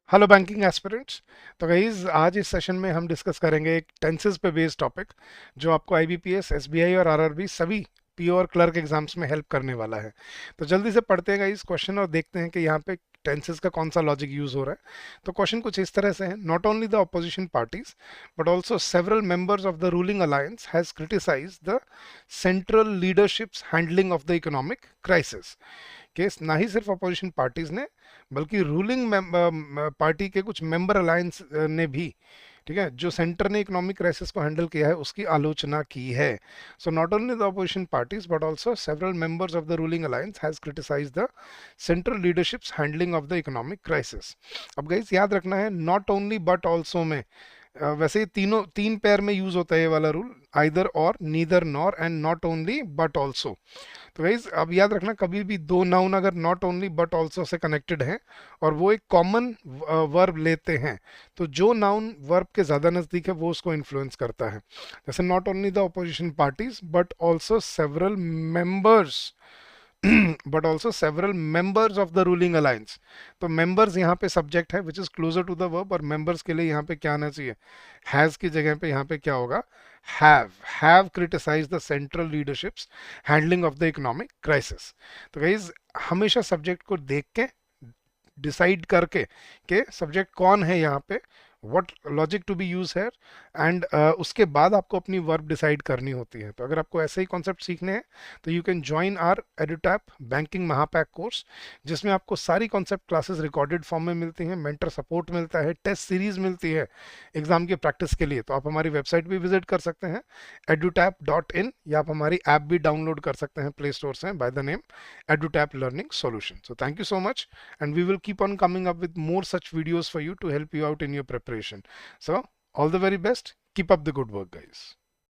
Hello banking aspirants. तो guys आज इस सेशन में हम डिस्कस करेंगे एक टेंसेस पे बेस्ड टॉपिक जो आपको आईबीपीएस, एसबीआई और आरआरबी सभी पीओ और क्लर्क एग्जाम्स में हेल्प करने वाला है। तो जल्दी से पढ़ते हैं गाइज क्वेश्चन और देखते हैं कि यहाँ पे टेंसेस का कौन सा लॉजिक यूज हो रहा है। तो क्वेश्चन कुछ इस तरह से है, not only the opposition parties but also several members of the ruling alliance has criticise the central leadership's handling of the economic crisis. केस ना ही सिर्फ अपोजिशन पार्टीज ने बल्कि रूलिंग पार्टी के कुछ मेंबर अलायंस ने भी, ठीक है, जो सेंटर ने इकोनॉमिक क्राइसिस को हैंडल किया है उसकी आलोचना की है। So not only the opposition parties but also several members of the ruling alliance has criticise the central leadership's handling of the economic crisis. अब गाइस याद रखना है नॉट ओनली बट ऑल्सो में वैसे तीनों तीन पैर में यूज होता है ये वाला रूल, आइदर और, neither nor and not only but also. तो गाइज अब याद रखना कभी भी दो नाउन अगर not only but also say connected हैं और वो एक कॉमन वर्ब लेते हैं तो जो नाउन वर्ब के ज्यादा नजदीक है वो उसको इन्फ्लुएंस करता है। जैसे not only the opposition parties but also several members but also several members of the ruling alliance. तो मेंबर्स यहाँ पे सब्जेक्ट है which is closer to the verb, और मेंबर्स के लिए यहाँ पे क्या आना चाहिए, हैज की जगह पे यहाँ पे क्या होगा, have criticise the central leadership's handling of the economic crisis. तो गाइज हमेशा सब्जेक्ट को देख के डिसाइड करके कि सब्जेक्ट कौन है यहाँ पे, what logic to be use है, एंड उसके बाद आपको अपनी वर्ब डिसाइड करनी होती है। तो अगर आपको ऐसे ही कॉन्सेप्ट सीखने हैं तो you can join our Edutap banking Mahapack course, जिसमें आपको सारी कॉन्सेप्ट क्लासेस रिकॉर्डेड फॉर्म में मिलती हैं, मेंटर सपोर्ट मिलता है, टेस्ट सीरीज मिलती है एग्जाम की प्रैक्टिस के लिए। तो आप हमारी वेबसाइट भी विजिट कर सकते हैं edutap.in, या आप हमारी ऐप भी डाउनलोड कर सकते हैं प्ले स्टोर से by the name edutap learning solution. So thank you so much, and we will keep on coming up with more such videos for you to help you out in your preparation. So all the very best, keep up the good work guys.